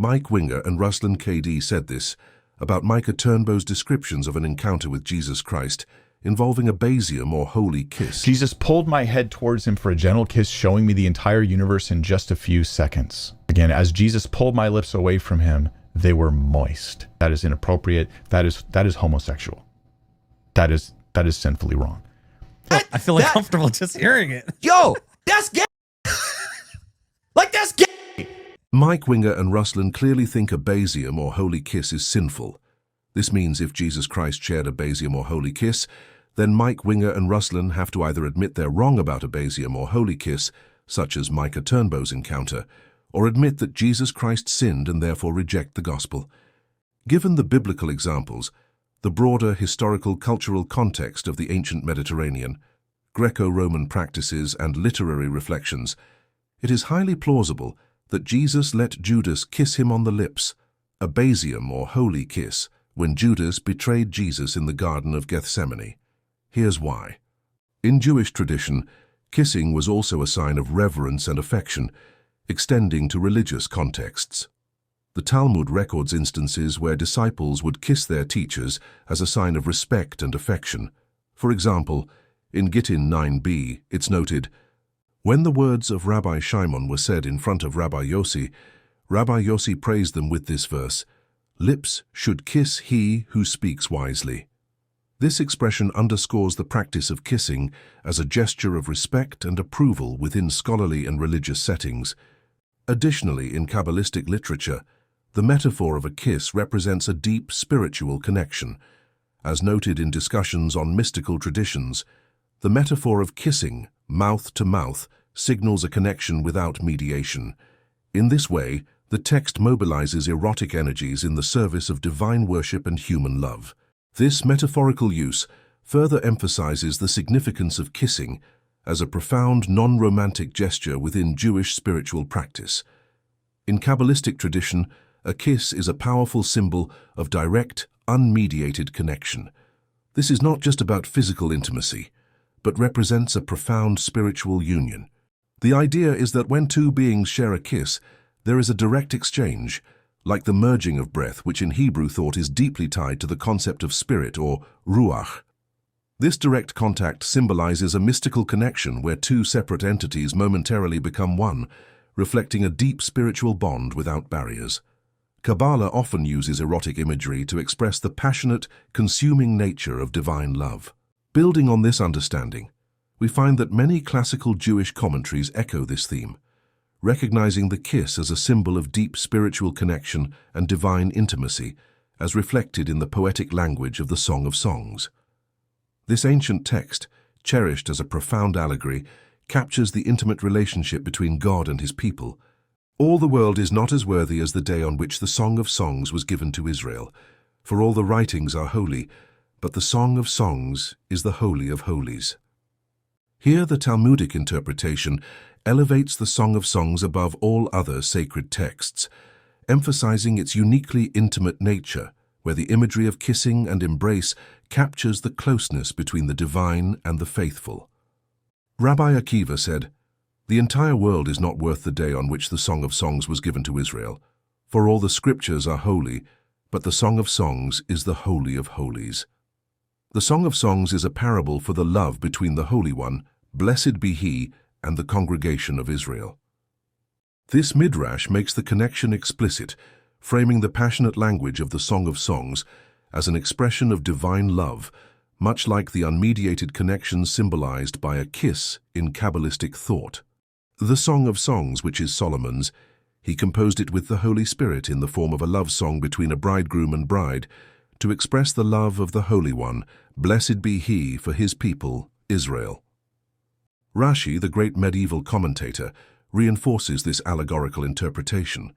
Mike Winger and Ruslan KD said this about Micah Turnbo's descriptions of an encounter with Jesus Christ involving a basium or holy kiss. Jesus pulled my head towards him for a gentle kiss, showing me the entire universe in just a few seconds. Again, as Jesus pulled my lips away from him, they were moist. That is inappropriate. That is homosexual. That is sinfully wrong. I feel uncomfortable just hearing it. Yo, that's gay. Like, that's gay. Mike Winger and Ruslan clearly think a basium or holy kiss is sinful. This means if Jesus Christ shared a basium or holy kiss, then Mike Winger and Ruslan have to either admit they're wrong about a basium or holy kiss, such as Micah Turnbo's encounter, or admit that Jesus Christ sinned and therefore reject the gospel. Given the biblical examples, the broader historical cultural context of the ancient Mediterranean, Greco-Roman practices and literary reflections, it is highly plausible that Jesus let Judas kiss him on the lips, a basium or holy kiss, when Judas betrayed Jesus in the Garden of Gethsemane. Here's why. In Jewish tradition, kissing was also a sign of reverence and affection, extending to religious contexts. The Talmud records instances where disciples would kiss their teachers as a sign of respect and affection. For example, in Gittin 9b, it's noted, "When the words of Rabbi Shimon were said in front of Rabbi Yossi praised them with this verse, 'Lips should kiss he who speaks wisely.'" This expression underscores the practice of kissing as a gesture of respect and approval within scholarly and religious settings. Additionally, in Kabbalistic literature, the metaphor of a kiss represents a deep spiritual connection. As noted in discussions on mystical traditions, the metaphor of kissing, mouth to mouth, signals a connection without mediation. In this way, the text mobilizes erotic energies in the service of divine worship and human love. This metaphorical use further emphasizes the significance of kissing as a profound non-romantic gesture within Jewish spiritual practice. In Kabbalistic tradition, a kiss is a powerful symbol of direct, unmediated connection. This is not just about physical intimacy, but represents a profound spiritual union. The idea is that when two beings share a kiss, there is a direct exchange, like the merging of breath, which in Hebrew thought is deeply tied to the concept of spirit or ruach. This direct contact symbolizes a mystical connection where two separate entities momentarily become one, reflecting a deep spiritual bond without barriers. Kabbalah often uses erotic imagery to express the passionate, consuming nature of divine love. Building on this understanding, we find that many classical Jewish commentaries echo this theme, recognizing the kiss as a symbol of deep spiritual connection and divine intimacy, as reflected in the poetic language of the Song of Songs. This ancient text, cherished as a profound allegory, captures the intimate relationship between God and his people. All the world is not as worthy as the day on which the Song of Songs was given to Israel, for all the writings are holy, but the Song of Songs is the Holy of Holies. Here the Talmudic interpretation elevates the Song of Songs above all other sacred texts, emphasizing its uniquely intimate nature, where the imagery of kissing and embrace captures the closeness between the divine and the faithful. Rabbi Akiva said, "The entire world is not worth the day on which the Song of Songs was given to Israel, for all the scriptures are holy, but the Song of Songs is the Holy of Holies." The Song of Songs is a parable for the love between the Holy One, blessed be He, and the congregation of Israel. This midrash makes the connection explicit, framing the passionate language of the Song of Songs as an expression of divine love, much like the unmediated connection symbolized by a kiss in Kabbalistic thought. The Song of Songs, which is Solomon's, he composed it with the Holy Spirit in the form of a love song between a bridegroom and bride, to express the love of the Holy One, blessed be He for His people, Israel. Rashi, the great medieval commentator, reinforces this allegorical interpretation,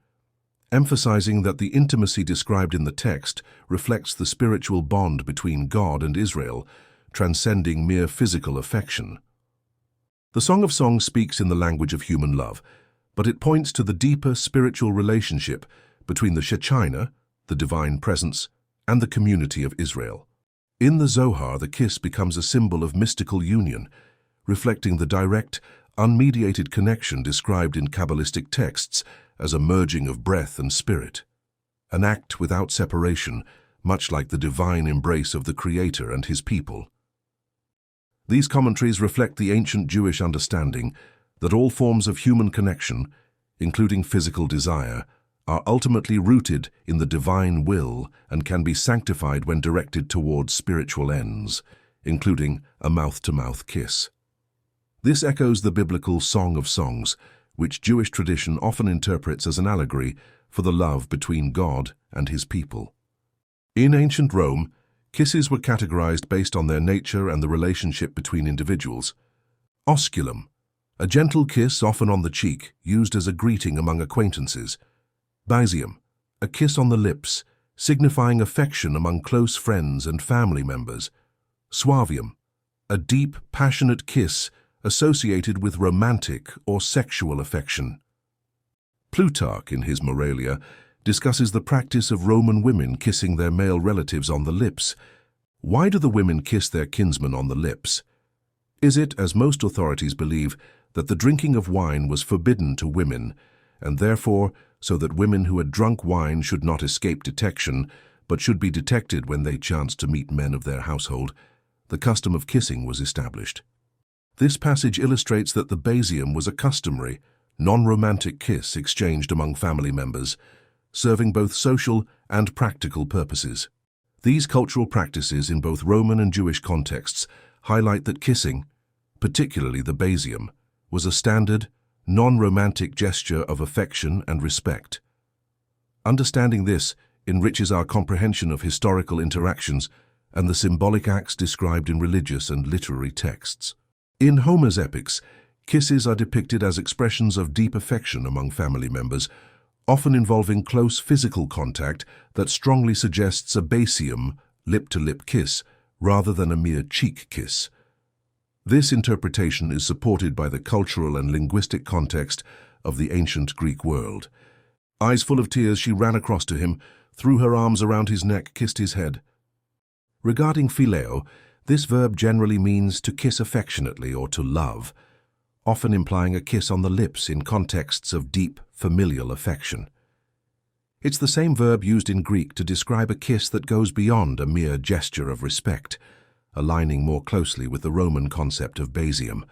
emphasizing that the intimacy described in the text reflects the spiritual bond between God and Israel, transcending mere physical affection. The Song of Songs speaks in the language of human love, but it points to the deeper spiritual relationship between the Shekinah, the divine presence, and the community of Israel. In the Zohar, the kiss becomes a symbol of mystical union, reflecting the direct, unmediated connection described in Kabbalistic texts as a merging of breath and spirit, an act without separation, much like the divine embrace of the Creator and his people. These commentaries reflect the ancient Jewish understanding that all forms of human connection, including physical desire, are ultimately rooted in the divine will and can be sanctified when directed towards spiritual ends, including a mouth-to-mouth kiss. This echoes the biblical Song of Songs, which Jewish tradition often interprets as an allegory for the love between God and his people. In ancient Rome, kisses were categorized based on their nature and the relationship between individuals. Osculum, a gentle kiss often on the cheek, used as a greeting among acquaintances. Baisium, a kiss on the lips, signifying affection among close friends and family members. Suavium, a deep, passionate kiss associated with romantic or sexual affection. Plutarch, in his Moralia, discusses the practice of Roman women kissing their male relatives on the lips. Why do the women kiss their kinsmen on the lips? Is it, as most authorities believe, that the drinking of wine was forbidden to women, and therefore so that women who had drunk wine should not escape detection, but should be detected when they chanced to meet men of their household, the custom of kissing was established. This passage illustrates that the baisium was a customary, non-romantic kiss exchanged among family members, serving both social and practical purposes. These cultural practices in both Roman and Jewish contexts highlight that kissing, particularly the baisium, was a standard, non-romantic gesture of affection and respect. Understanding this enriches our comprehension of historical interactions and the symbolic acts described in religious and literary texts. In Homer's epics, kisses are depicted as expressions of deep affection among family members, often involving close physical contact that strongly suggests a baisium, lip-to-lip kiss, rather than a mere cheek kiss. This interpretation is supported by the cultural and linguistic context of the ancient Greek world. Eyes full of tears, she ran across to him, threw her arms around his neck, kissed his head. Regarding φιλέω, this verb generally means to kiss affectionately or to love, often implying a kiss on the lips in contexts of deep, familial affection. It's the same verb used in Greek to describe a kiss that goes beyond a mere gesture of respect, aligning more closely with the Roman concept of baisium,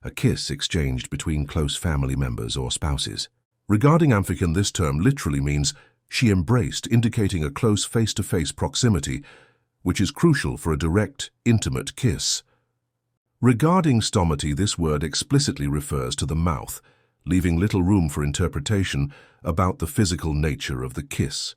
a kiss exchanged between close family members or spouses. Regarding Amphion, this term literally means she embraced, indicating a close face-to-face proximity, which is crucial for a direct, intimate kiss. Regarding stomati, this word explicitly refers to the mouth, leaving little room for interpretation about the physical nature of the kiss.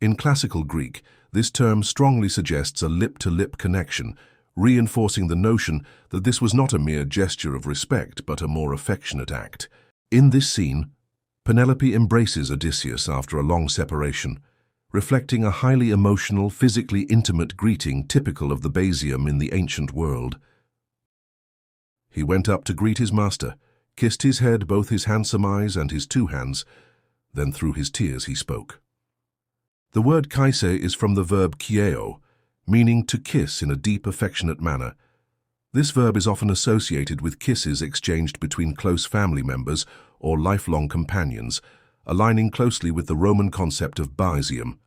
In classical Greek, this term strongly suggests a lip-to-lip connection, reinforcing the notion that this was not a mere gesture of respect but a more affectionate act. In this scene, Penelope embraces Odysseus after a long separation, reflecting a highly emotional, physically intimate greeting typical of the baisium in the ancient world. He went up to greet his master, kissed his head, both his handsome eyes and his two hands, then through his tears he spoke. The word kaise is from the verb kieo, meaning to kiss in a deep, affectionate manner. This verb is often associated with kisses exchanged between close family members or lifelong companions, aligning closely with the Roman concept of baisium.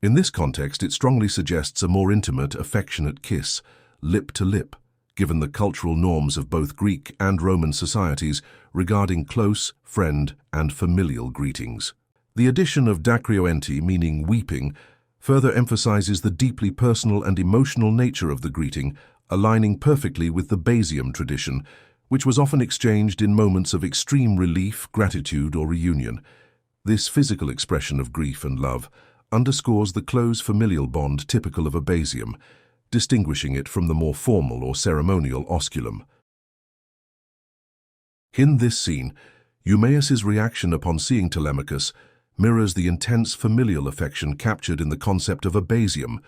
In this context, it strongly suggests a more intimate, affectionate kiss, lip to lip, given the cultural norms of both Greek and Roman societies regarding close, friend, and familial greetings. The addition of dakrioenti, meaning weeping, further emphasizes the deeply personal and emotional nature of the greeting, aligning perfectly with the baisium tradition, which was often exchanged in moments of extreme relief, gratitude, or reunion. This physical expression of grief and love underscores the close familial bond typical of a baisium, distinguishing it from the more formal or ceremonial osculum. In this scene, Eumaeus's reaction upon seeing Telemachus mirrors the intense familial affection captured in the concept of a baisium,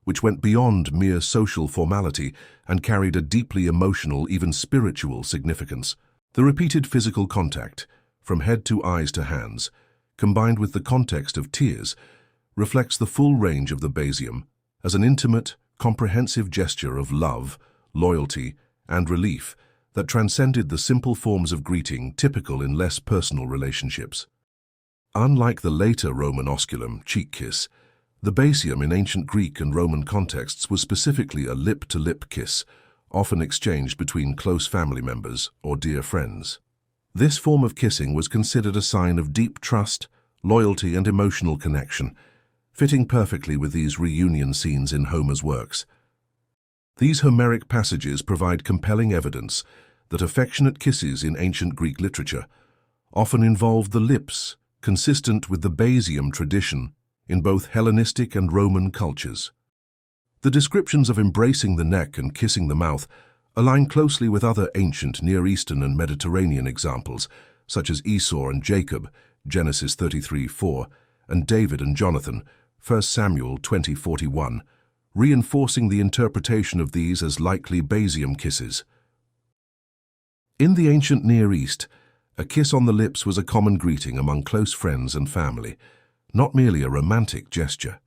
which went beyond mere social formality and carried a deeply emotional, even spiritual significance. The repeated physical contact, from head to eyes to hands, combined with the context of tears, reflects the full range of the baisium as an intimate, comprehensive gesture of love, loyalty, and relief that transcended the simple forms of greeting typical in less personal relationships. Unlike the later Roman osculum, cheek kiss, the basium in ancient Greek and Roman contexts was specifically a lip-to-lip kiss, often exchanged between close family members or dear friends. This form of kissing was considered a sign of deep trust, loyalty, and emotional connection, fitting perfectly with these reunion scenes in Homer's works. These Homeric passages provide compelling evidence that affectionate kisses in ancient Greek literature often involved the lips, consistent with the basium tradition in both Hellenistic and Roman cultures. The descriptions of embracing the neck and kissing the mouth align closely with other ancient Near Eastern and Mediterranean examples, such as Esau and Jacob, Genesis 33:4, and David and Jonathan, 1 Samuel 20:41, reinforcing the interpretation of these as likely basium kisses. In the ancient Near East, a kiss on the lips was a common greeting among close friends and family, not merely a romantic gesture.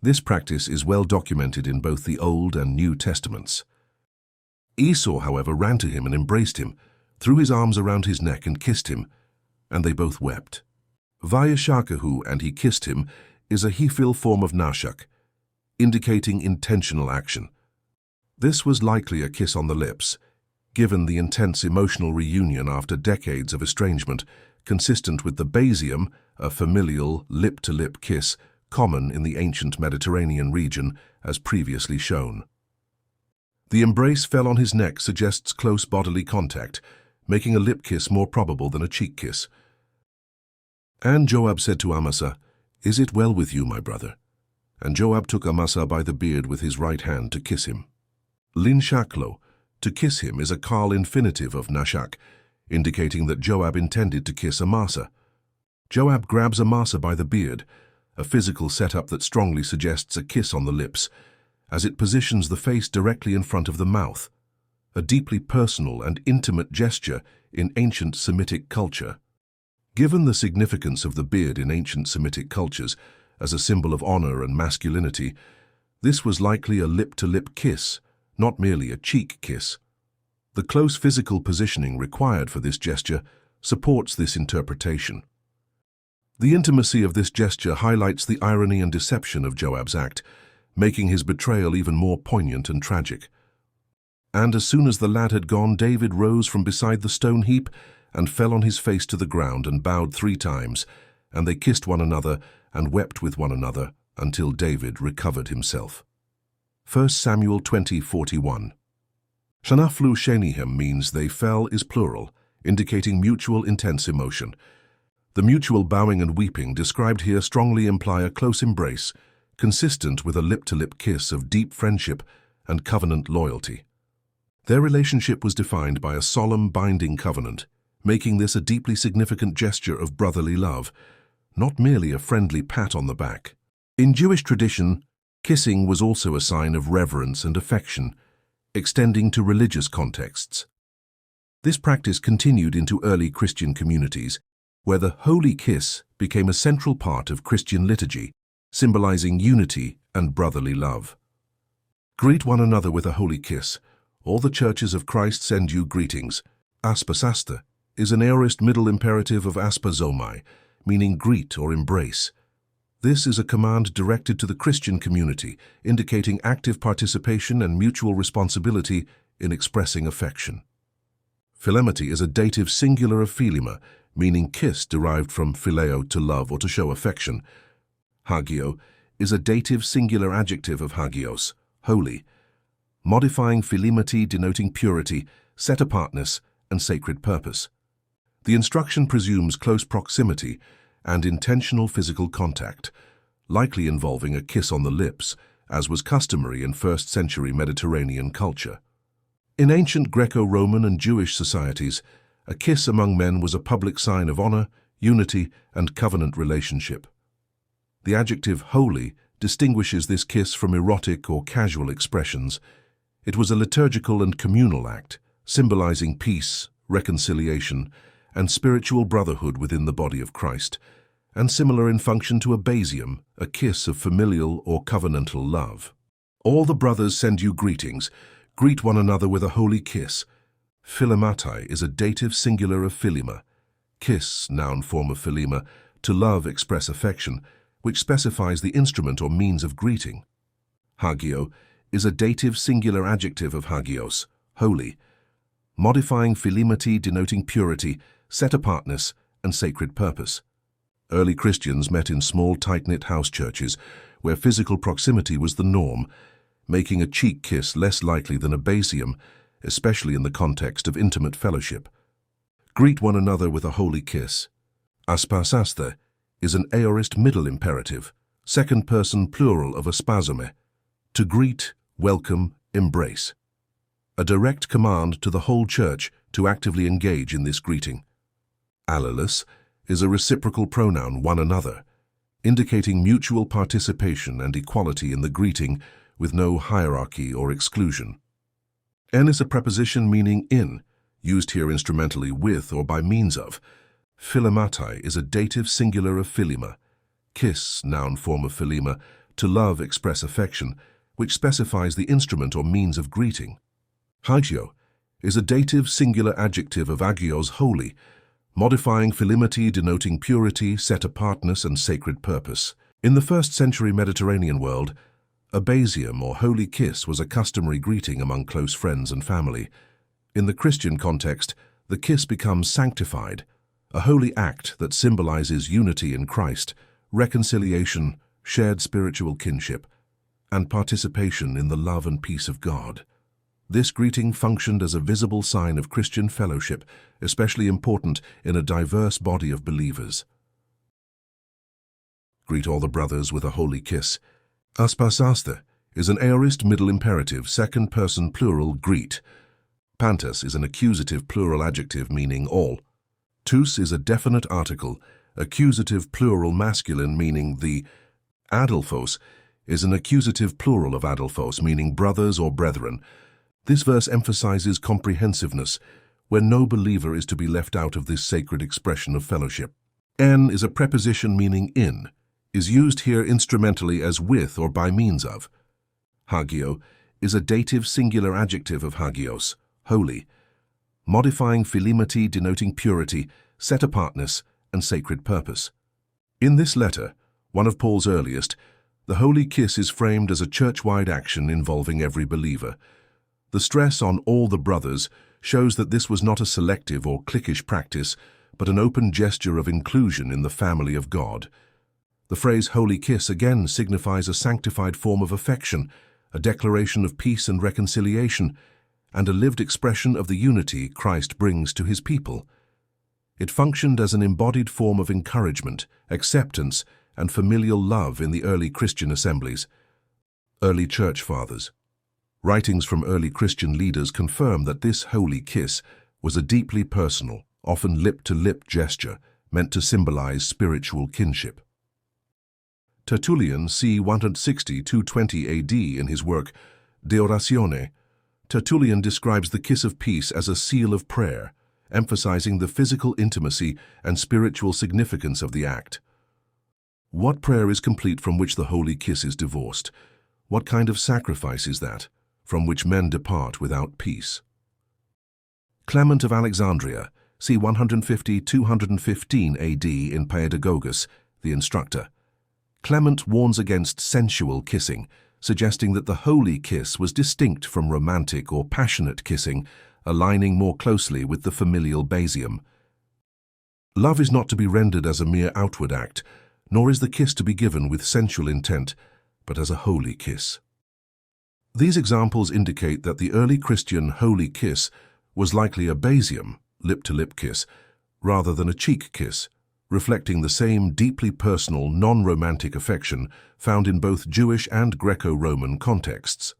This practice is well documented in both the Old and New Testaments. Esau, however, ran to him and embraced him, threw his arms around his neck and kissed him, and they both wept. Vayashakahu, and he kissed him, is a hefil form of nashak, indicating intentional action. This was likely a kiss on the lips, given the intense emotional reunion after decades of estrangement, consistent with the basium, a familial lip-to-lip kiss common in the ancient Mediterranean region, as previously shown. The embrace fell on his neck suggests close bodily contact, making a lip kiss more probable than a cheek kiss. And Joab said to Amasa, "Is it well with you, my brother?" And Joab took Amasa by the beard with his right hand to kiss him. Linshaklo, to kiss him, is a Karl infinitive of nashak, indicating that Joab intended to kiss Amasa. Joab grabs Amasa by the beard, a physical setup that strongly suggests a kiss on the lips, as it positions the face directly in front of the mouth, a deeply personal and intimate gesture in ancient Semitic culture. Given the significance of the beard in ancient Semitic cultures as a symbol of honor and masculinity, this was likely a lip-to-lip kiss, not merely a cheek kiss. The close physical positioning required for this gesture supports this interpretation. The intimacy of this gesture highlights the irony and deception of Joab's act, making his betrayal even more poignant and tragic. And as soon as the lad had gone, David rose from beside the stone heap and fell on his face to the ground and bowed 3 times, and they kissed one another and wept with one another until David recovered himself. 1 Samuel 20:41. Shanaflu shenihem means they fell is plural, indicating mutual intense emotion. The mutual bowing and weeping described here strongly imply a close embrace, consistent with a lip-to-lip kiss of deep friendship and covenant loyalty. Their relationship was defined by a solemn binding covenant, making this a deeply significant gesture of brotherly love, not merely a friendly pat on the back. In Jewish tradition, kissing was also a sign of reverence and affection, extending to religious contexts. This practice continued into early Christian communities, where the holy kiss became a central part of Christian liturgy, symbolizing unity and brotherly love. Greet one another with a holy kiss. All the churches of Christ send you greetings. Aspasasta is an aorist middle imperative of aspazomai, meaning greet or embrace. This is a command directed to the Christian community, indicating active participation and mutual responsibility in expressing affection. Philemati is a dative singular of philema, meaning kiss derived from φιλέω, to love or to show affection. Hagio is a dative singular adjective of hagios, holy, modifying philemati denoting purity, set-apartness, and sacred purpose. The instruction presumes close proximity and intentional physical contact, likely involving a kiss on the lips, as was customary in first-century Mediterranean culture. In ancient Greco-Roman and Jewish societies, a kiss among men was a public sign of honor, unity, and covenant relationship. The adjective holy distinguishes this kiss from erotic or casual expressions. It was a liturgical and communal act, symbolizing peace, reconciliation, and spiritual brotherhood within the body of Christ, and similar in function to a basium, a kiss of familial or covenantal love. All the brothers send you greetings. Greet one another with a holy kiss. Philematai is a dative singular of philema. Kiss, noun form of philema, to love express affection, which specifies the instrument or means of greeting. Hagio is a dative singular adjective of hagios, holy, modifying philemati denoting purity, set-apartness, and sacred purpose. Early Christians met in small tight-knit house churches where physical proximity was the norm, making a cheek kiss less likely than a basium, especially in the context of intimate fellowship. Greet one another with a holy kiss. Aspasaste is an aorist middle imperative, second person plural of aspasome, to greet, welcome, embrace. A direct command to the whole church to actively engage in this greeting. Allelus is a reciprocal pronoun one another, indicating mutual participation and equality in the greeting with no hierarchy or exclusion. En is a preposition meaning in, used here instrumentally with or by means of. Philematai is a dative singular of philema. Kiss, noun form of philema, to love express affection, which specifies the instrument or means of greeting. Hagio is a dative singular adjective of agios, holy, modifying philemati denoting purity, set-apartness, and sacred purpose. In the first-century Mediterranean world, a basium or holy kiss was a customary greeting among close friends and family. In the Christian context, the kiss becomes sanctified, a holy act that symbolizes unity in Christ, reconciliation, shared spiritual kinship, and participation in the love and peace of God. This greeting functioned as a visible sign of Christian fellowship, especially important in a diverse body of believers. Greet all the brothers with a holy kiss. Aspasaste is an aorist middle imperative, second person plural, greet. Pantas is an accusative plural adjective meaning all. Tous is a definite article, accusative plural masculine meaning the. Adelphos is an accusative plural of adelphos meaning brothers or brethren. This verse emphasizes comprehensiveness, where no believer is to be left out of this sacred expression of fellowship. En is a preposition meaning in, is used here instrumentally as with or by means of. Hagio is a dative singular adjective of hagios, holy, modifying philemati denoting purity, set-apartness, and sacred purpose. In this letter, one of Paul's earliest, the holy kiss is framed as a church-wide action involving every believer. The stress on all the brothers shows that this was not a selective or cliquish practice, but an open gesture of inclusion in the family of God. The phrase holy kiss again signifies a sanctified form of affection, a declaration of peace and reconciliation, and a lived expression of the unity Christ brings to his people. It functioned as an embodied form of encouragement, acceptance, and familial love in the early Christian assemblies. Early Church Fathers. Writings from early Christian leaders confirm that this holy kiss was a deeply personal, often lip-to-lip gesture meant to symbolize spiritual kinship. Tertullian, c. 160–220 AD, in his work De Oratione, Tertullian describes the kiss of peace as a seal of prayer, emphasizing the physical intimacy and spiritual significance of the act. What prayer is complete from which the holy kiss is divorced? What kind of sacrifice is that, from which men depart without peace? Clement of Alexandria, c. 150–215 AD, in Pedagogus, the instructor. Clement warns against sensual kissing, suggesting that the holy kiss was distinct from romantic or passionate kissing, aligning more closely with the familial basium. Love is not to be rendered as a mere outward act, nor is the kiss to be given with sensual intent, but as a holy kiss. These examples indicate that the early Christian holy kiss was likely a basium, lip-to-lip kiss, rather than a cheek kiss, reflecting the same deeply personal, non-romantic affection found in both Jewish and Greco-Roman contexts.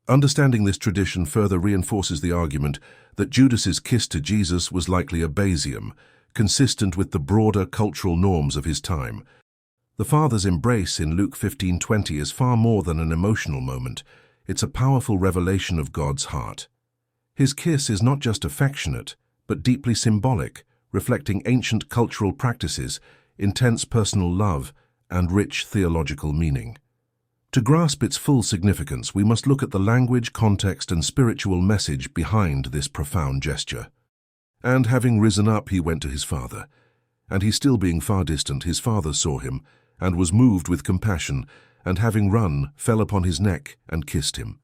Understanding this tradition further reinforces the argument that Judas's kiss to Jesus was likely a basium, consistent with the broader cultural norms of his time. The Father's embrace in Luke 15:20 is far more than an emotional moment. It's a powerful revelation of God's heart. His kiss is not just affectionate, but deeply symbolic, reflecting ancient cultural practices, intense personal love, and rich theological meaning. To grasp its full significance, we must look at the language, context, and spiritual message behind this profound gesture. And having risen up, he went to his Father. And he still being far distant, his father saw him, and was moved with compassion, and having run, fell upon his neck and kissed him.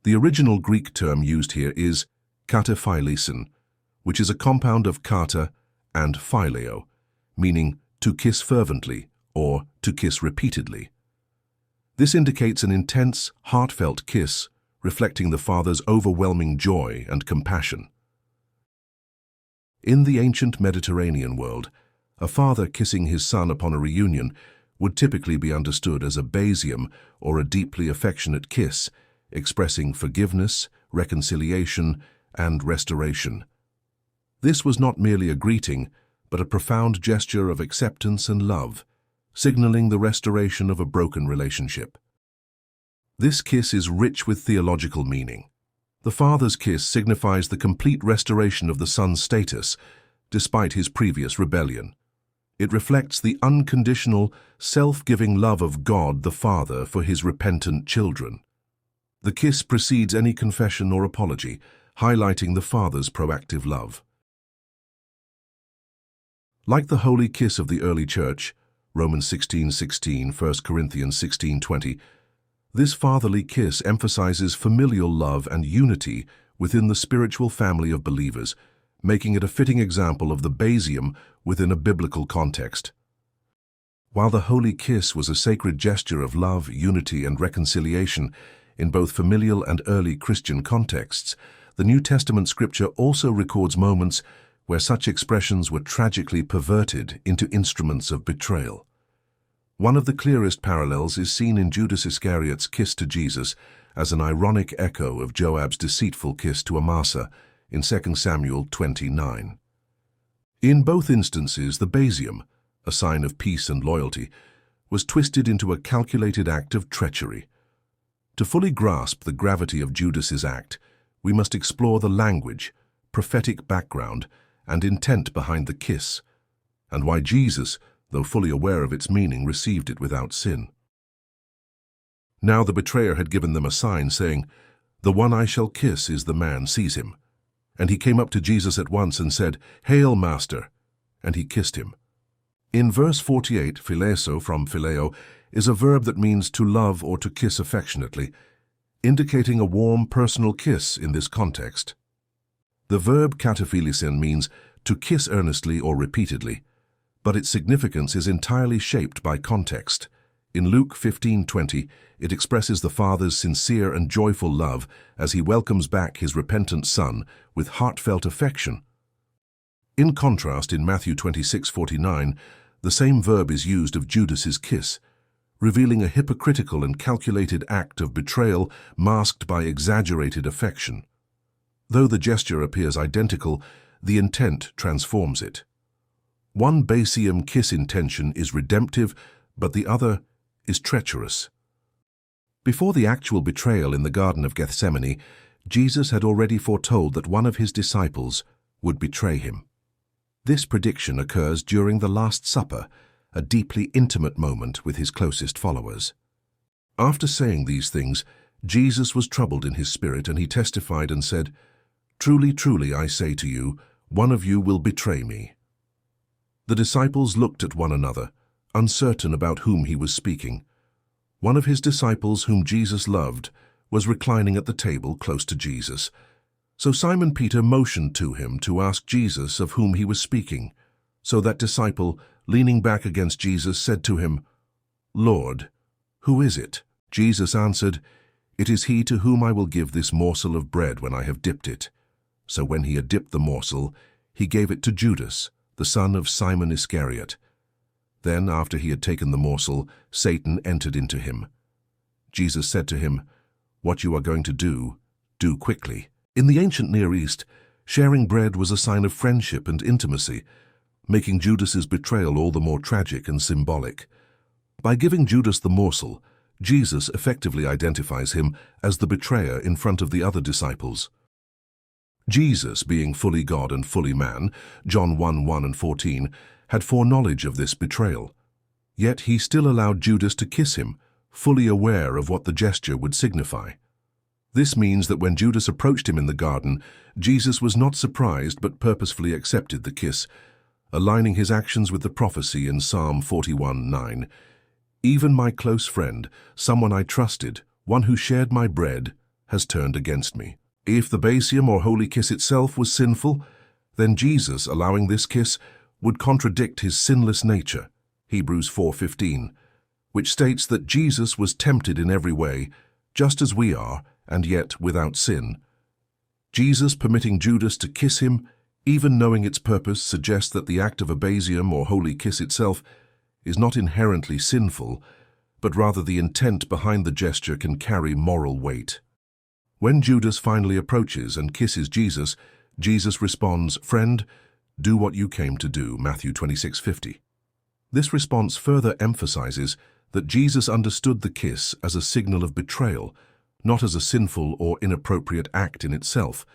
The original Greek term used here is καταφιλέω, which is a compound of kata and φιλέω, meaning to kiss fervently or to kiss repeatedly. This indicates an intense, heartfelt kiss, reflecting the father's overwhelming joy and compassion. In the ancient Mediterranean world, a father kissing his son upon a reunion would typically be understood as a basium or a deeply affectionate kiss, expressing forgiveness, reconciliation, and restoration. This was not merely a greeting, but a profound gesture of acceptance and love, signaling the restoration of a broken relationship. This kiss is rich with theological meaning. The father's kiss signifies the complete restoration of the son's status, despite his previous rebellion. It reflects the unconditional, self-giving love of God the Father for his repentant children. The kiss precedes any confession or apology, highlighting the father's proactive love. Like the holy kiss of the early church, Romans 16:16, 1 Corinthians 16:20, this fatherly kiss emphasizes familial love and unity within the spiritual family of believers, making it a fitting example of the basium within a biblical context. While the holy kiss was a sacred gesture of love, unity, and reconciliation in both familial and early Christian contexts, the New Testament scripture also records moments where such expressions were tragically perverted into instruments of betrayal. One of the clearest parallels is seen in Judas Iscariot's kiss to Jesus as an ironic echo of Joab's deceitful kiss to Amasa in 2 Samuel 29. In both instances, the basium, a sign of peace and loyalty, was twisted into a calculated act of treachery. To fully grasp the gravity of Judas's act, we must explore the language, prophetic background, and intent behind the kiss, and why Jesus, though fully aware of its meaning, received it without sin. Now the betrayer had given them a sign, saying, "The one I shall kiss is the man, seize him." And he came up to Jesus at once and said, "Hail, Master!" And he kissed him. In verse 48, phileω from φιλέω is a verb that means to love or to kiss affectionately, indicating a warm personal kiss in this context. The verb καταφιλέω means to kiss earnestly or repeatedly, but its significance is entirely shaped by context. In Luke 15:20, it expresses the Father's sincere and joyful love as he welcomes back his repentant Son with heartfelt affection. In contrast, in Matthew 26:49, the same verb is used of Judas's kiss, revealing a hypocritical and calculated act of betrayal masked by exaggerated affection. Though the gesture appears identical, the intent transforms it. One basium kiss intention is redemptive, but the other is treacherous. Before the actual betrayal in the Garden of Gethsemane, Jesus had already foretold that one of his disciples would betray him. This prediction occurs during the Last Supper, a deeply intimate moment with his closest followers. After saying these things, Jesus was troubled in his spirit, and he testified and said, "Truly, truly, I say to you, one of you will betray me." The disciples looked at one another, uncertain about whom he was speaking. One of his disciples, whom Jesus loved, was reclining at the table close to Jesus. So Simon Peter motioned to him to ask Jesus of whom he was speaking. So that disciple, leaning back against Jesus, said to him, "Lord, who is it?" Jesus answered, "It is he to whom I will give this morsel of bread when I have dipped it." So when he had dipped the morsel, he gave it to Judas, the son of Simon Iscariot. Then, after he had taken the morsel, Satan entered into him. Jesus said to him, "What you are going to do quickly." In the ancient Near East, sharing bread was a sign of friendship and intimacy, making Judas's betrayal all the more tragic and symbolic. By giving Judas the morsel, Jesus effectively identifies him as the betrayer in front of the other disciples. Jesus, being fully God and fully man, John 1:1 and 14, had foreknowledge of this betrayal. Yet he still allowed Judas to kiss him, fully aware of what the gesture would signify. This means that when Judas approached him in the garden, Jesus was not surprised but purposefully accepted the kiss, aligning his actions with the prophecy in Psalm 41:9. Even my close friend, someone I trusted, one who shared my bread, has turned against me. If the basium or holy kiss itself was sinful, then Jesus allowing this kiss would contradict his sinless nature, Hebrews 4:15, which states that Jesus was tempted in every way, just as we are, and yet without sin. Jesus permitting Judas to kiss him, even knowing its purpose, suggests that the act of a basium or holy kiss itself is not inherently sinful, but rather the intent behind the gesture can carry moral weight. When Judas finally approaches and kisses Jesus, Jesus responds, "Friend, do what you came to do," Matthew 26:50. This response further emphasizes that Jesus understood the kiss as a signal of betrayal, not as a sinful or inappropriate act in itself.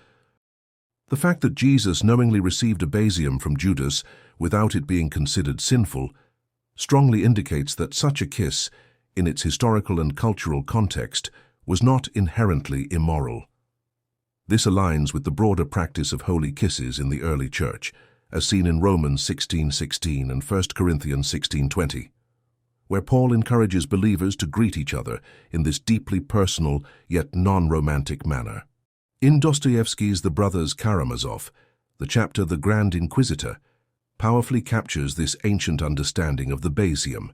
The fact that Jesus knowingly received a basium from Judas without it being considered sinful strongly indicates that such a kiss, in its historical and cultural context, was not inherently immoral. This aligns with the broader practice of holy kisses in the early church, as seen in Romans 16:16 and 1 Corinthians 16:20, where Paul encourages believers to greet each other in this deeply personal yet non-romantic manner. In Dostoevsky's The Brothers Karamazov, the chapter The Grand Inquisitor powerfully captures this ancient understanding of the basium.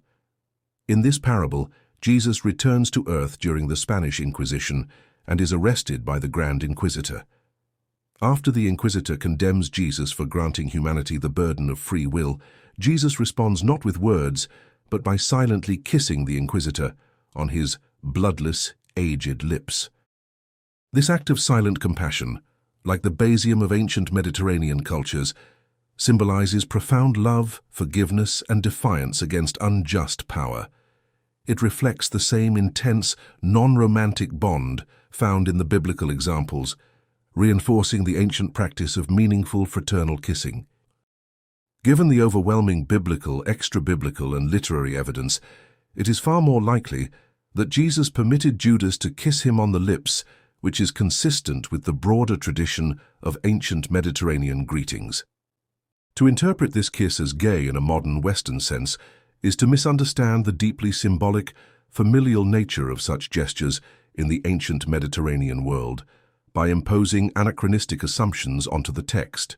In this parable, Jesus returns to earth during the Spanish Inquisition and is arrested by the Grand Inquisitor. After the Inquisitor condemns Jesus for granting humanity the burden of free will, Jesus responds not with words, but by silently kissing the Inquisitor on his bloodless, aged lips. This act of silent compassion, like the basium of ancient Mediterranean cultures, symbolizes profound love, forgiveness, and defiance against unjust power. It reflects the same intense, non-romantic bond found in the biblical examples, reinforcing the ancient practice of meaningful fraternal kissing. Given the overwhelming biblical, extra-biblical, and literary evidence, it is far more likely that Jesus permitted Judas to kiss him on the lips, which is consistent with the broader tradition of ancient Mediterranean greetings. To interpret this kiss as gay in a modern Western sense is to misunderstand the deeply symbolic, familial nature of such gestures in the ancient Mediterranean world by imposing anachronistic assumptions onto the text.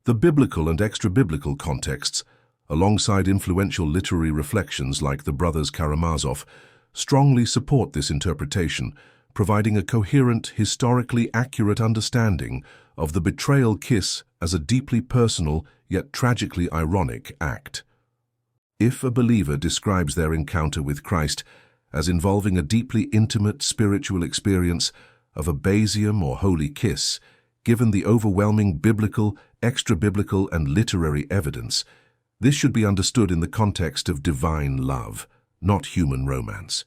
The biblical and extra-biblical contexts, alongside influential literary reflections like the Brothers Karamazov, strongly support this interpretation, providing a coherent, historically accurate understanding of the betrayal kiss as a deeply personal yet tragically ironic act. If a believer describes their encounter with Christ as involving a deeply intimate spiritual experience of a basium or holy kiss, given the overwhelming biblical, extra-biblical, and literary evidence, this should be understood in the context of divine love, not human romance.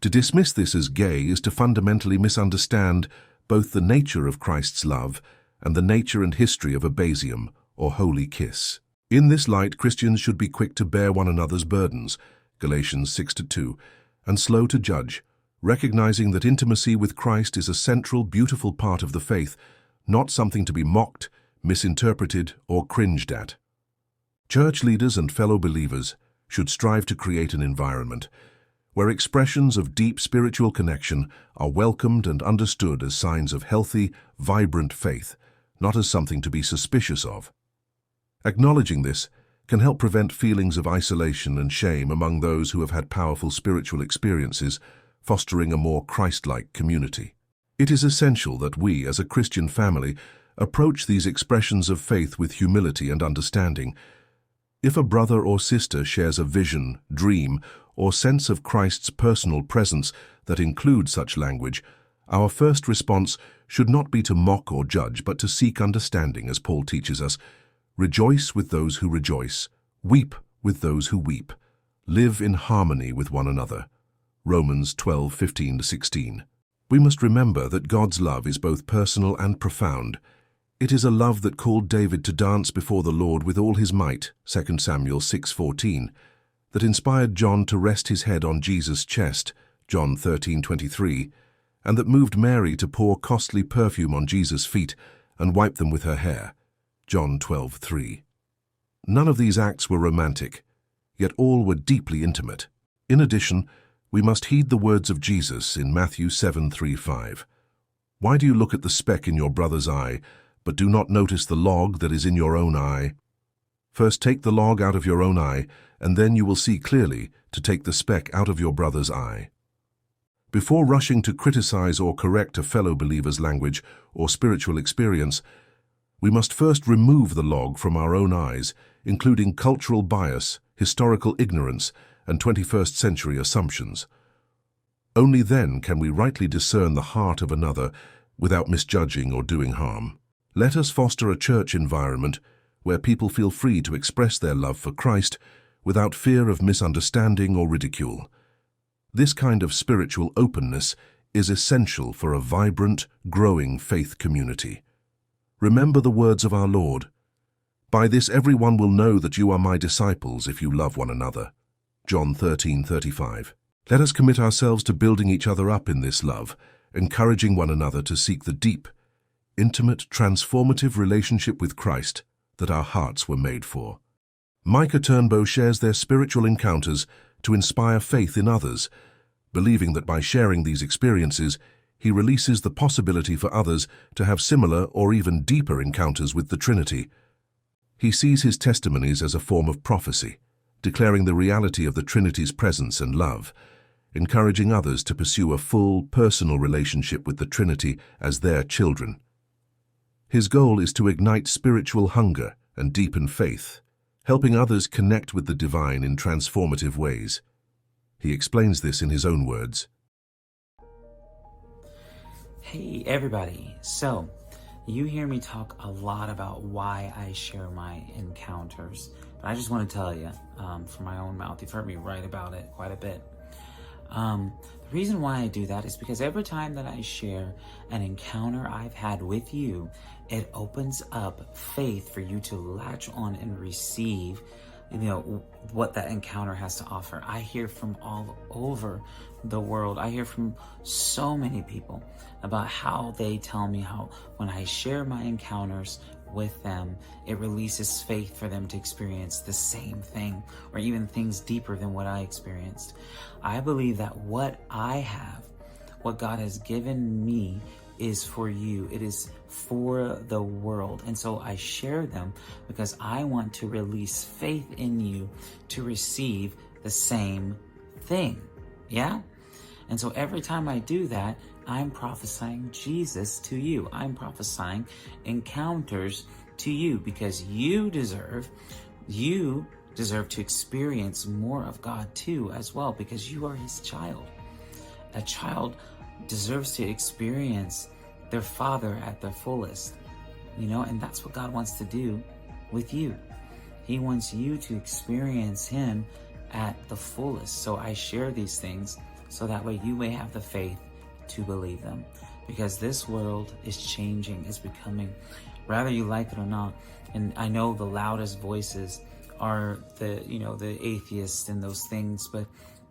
To dismiss this as gay is to fundamentally misunderstand both the nature of Christ's love and the nature and history of a basium or holy kiss. In this light, Christians should be quick to bear one another's burdens, Galatians 6:2, and slow to judge, recognizing that intimacy with Christ is a central, beautiful part of the faith, not something to be mocked, misinterpreted, or cringed at. Church leaders and fellow believers should strive to create an environment where expressions of deep spiritual connection are welcomed and understood as signs of healthy, vibrant faith, not as something to be suspicious of. Acknowledging this can help prevent feelings of isolation and shame among those who have had powerful spiritual experiences, fostering a more Christ-like community. It is essential that we, as a Christian family, approach these expressions of faith with humility and understanding. If a brother or sister shares a vision, dream, or sense of Christ's personal presence that includes such language, our first response should not be to mock or judge, but to seek understanding, as Paul teaches us. Rejoice with those who rejoice, weep with those who weep, live in harmony with one another. Romans 12:15-16. We must remember that God's love is both personal and profound. It is a love that called David to dance before the Lord with all his might, 2 Samuel 6:14, that inspired John to rest his head on Jesus' chest, John 13:23, and that moved Mary to pour costly perfume on Jesus' feet and wipe them with her hair, John 12:3. None of these acts were romantic, yet all were deeply intimate. In addition, we must heed the words of Jesus in Matthew 7:3-5. Why do you look at the speck in your brother's eye, but do not notice the log that is in your own eye? First take the log out of your own eye, and then you will see clearly to take the speck out of your brother's eye. Before rushing to criticize or correct a fellow believer's language or spiritual experience, we must first remove the log from our own eyes, including cultural bias, historical ignorance, and 21st century assumptions. Only then can we rightly discern the heart of another without misjudging or doing harm. Let us foster a church environment where people feel free to express their love for Christ without fear of misunderstanding or ridicule. This kind of spiritual openness is essential for a vibrant, growing faith community. Remember the words of our Lord, "By this everyone will know that you are my disciples if you love one another." John 13:35. Let us commit ourselves to building each other up in this love, encouraging one another to seek the deep, intimate, transformative relationship with Christ that our hearts were made for. Micah Turnbo shares their spiritual encounters to inspire faith in others, believing that by sharing these experiences, he releases the possibility for others to have similar or even deeper encounters with the Trinity. He sees his testimonies as a form of prophecy, declaring the reality of the Trinity's presence and love, encouraging others to pursue a full, personal relationship with the Trinity as their children. His goal is to ignite spiritual hunger and deepen faith, helping others connect with the divine in transformative ways. He explains this in his own words. Hey everybody, so you hear me talk a lot about why I share my encounters, but I just want to tell you from my own mouth, you've heard me write about it quite a bit. The reason why I do that is because every time that I share an encounter I've had with you, it opens up faith for you to latch on and receive, what that encounter has to offer. I hear from all over the world. I hear from so many people about how they tell me how when I share my encounters with them, it releases faith for them to experience the same thing or even things deeper than what I experienced. I believe that what I have, what God has given me, is for you. It is for the world. And so I share them because I want to release faith in you to receive the same thing. Yeah? And so every time I do that, I'm prophesying Jesus to you. I'm prophesying encounters to you because you deserve to experience more of God too as well, because you are his child. A child deserves to experience their father at their fullest, and that's what God wants to do with you. He wants you to experience him at the fullest. So I share these things so that way you may have the faith to believe them, because this world is changing, is becoming, whether you like it or not. And I know the loudest voices are the atheists and those things, but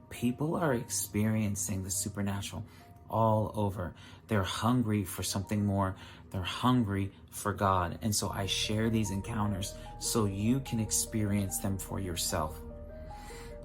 people are experiencing the supernatural all over. They're hungry for something more. They're hungry for God. And so I share these encounters so you can experience them for yourself,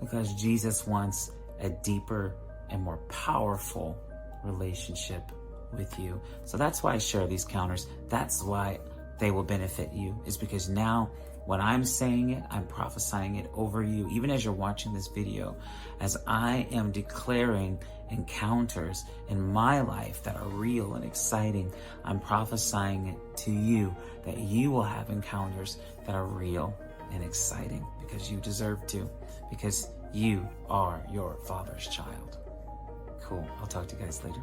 because Jesus wants a deeper and more powerful relationship with you. So that's why I share these encounters. That's why they will benefit you, is because now when I'm saying it, I'm prophesying it over you. Even as you're watching this video, as I am declaring encounters in my life that are real and exciting, I'm prophesying it to you, that you will have encounters that are real and exciting, because you deserve to, because you are your Father's child. Cool. I'll talk to you guys later.